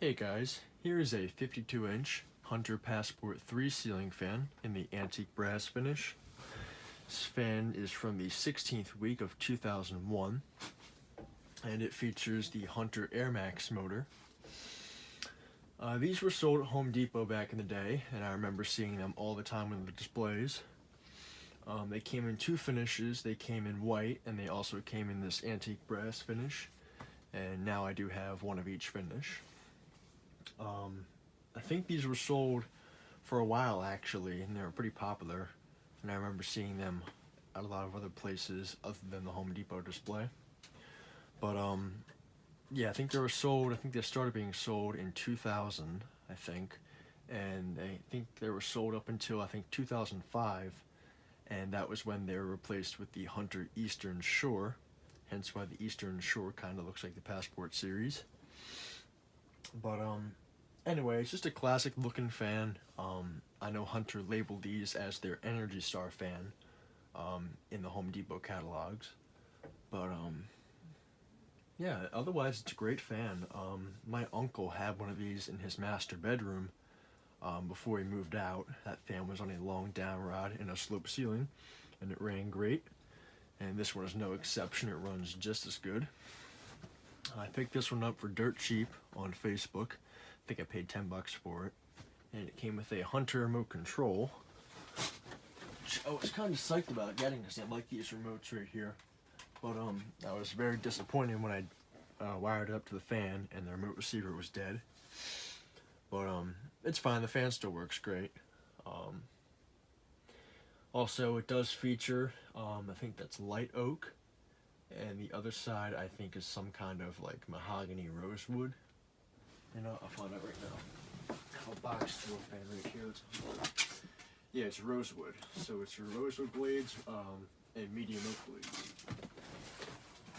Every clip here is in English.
Hey guys, here is a 52-inch Hunter Passport 3 ceiling fan in the antique brass finish. This fan is from the 16th week of 2001, and it features the Hunter Air Max motor. These were sold at Home Depot back in the day, and I remember seeing them all the time on the displays. They came in two finishes. They came in white, and they also came in this antique brass finish, and now I do have one of each finish. I think these were sold for a while actually, and they were pretty popular, and I remember seeing them at a lot of other places other than the Home Depot display. But yeah, I think they started being sold in 2000, I think, and I think they were sold up until 2005, and that was when they were replaced with the Hunter Eastern Shore, hence why the Eastern Shore kind of looks like the Passport series. But anyway, it's just a classic looking fan. I know Hunter labeled these as their Energy Star fan in the Home Depot catalogs. But yeah, otherwise it's a great fan. My uncle had one of these in his master bedroom before he moved out. That fan was on a long down rod in a slope ceiling, and it ran great. And this one is no exception. It runs just as good. I picked this one up for dirt cheap on Facebook. I think I paid $10 for it. And it came with a Hunter remote control, which I was kind of psyched about getting because I like these remotes right here. But I was very disappointed when I wired it up to the fan and the remote receiver was dead. But it's fine. The fan still works great. Also, it does feature, I think that's light oak. And the other side, I think, is some kind of like mahogany rosewood. You know, I'll find out right now. I have a box tool fan right here. Yeah, it's rosewood. So it's your rosewood blades and medium oak blades.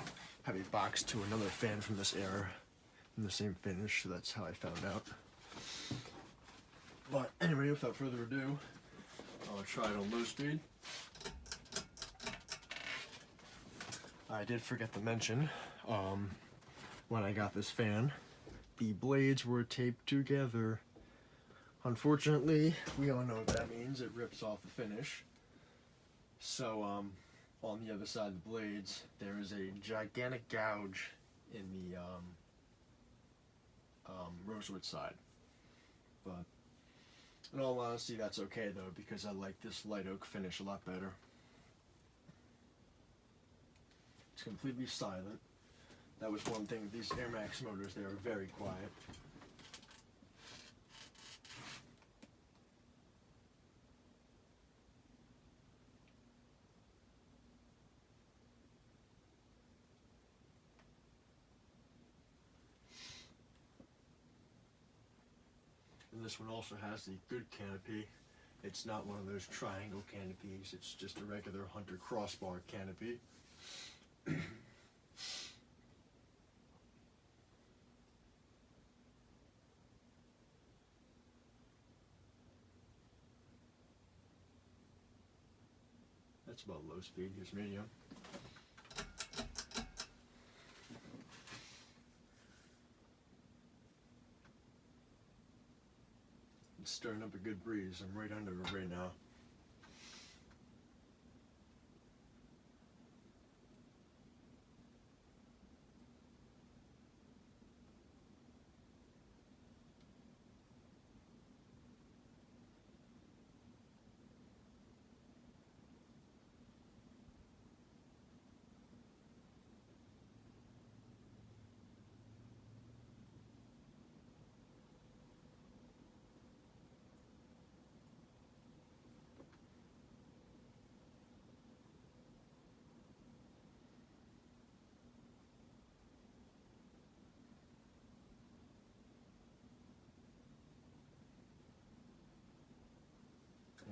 I have a box to another fan from this era in the same finish, so that's how I found out. But anyway, without further ado, I'll try it on low speed. I did forget to mention, when I got this fan, the blades were taped together. Unfortunately, we all know what that means. It rips off the finish. So, on the other side of the blades, there is a gigantic gouge in the rosewood side. But, in all honesty, that's okay though, because I like this light oak finish a lot better. It's completely silent. That was one thing. These Air Max motors, they are very quiet. And this one also has the good canopy. It's not one of those triangle canopies. It's just a regular Hunter crossbar canopy. That's about low speed. Here's medium. It's stirring up a good breeze. I'm right under it right now.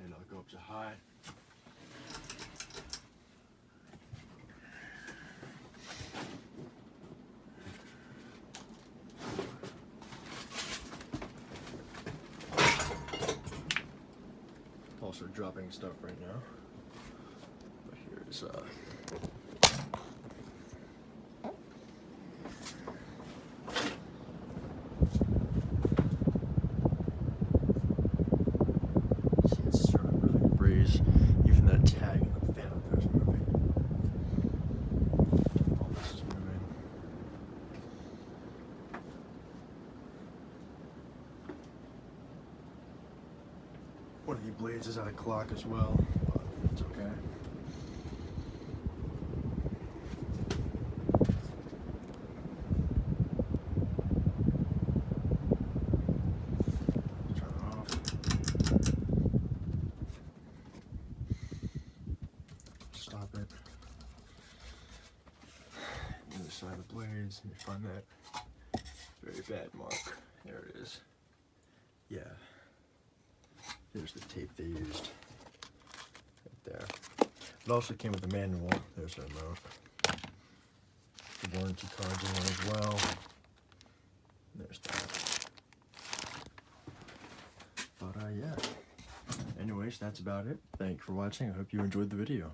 And I'll go up to high. Also dropping stuff right now. But here's of the blades is out of clock as well, but it's okay. Turn it off. Stop it. The other side of the blades, let me find that very bad mark. There it is. Yeah. There's the tape they used. Right there. It also came with a manual. There's a remote. The warranty card's in there as well. There's that. But yeah. Anyways, that's about it. Thank you for watching. I hope you enjoyed the video.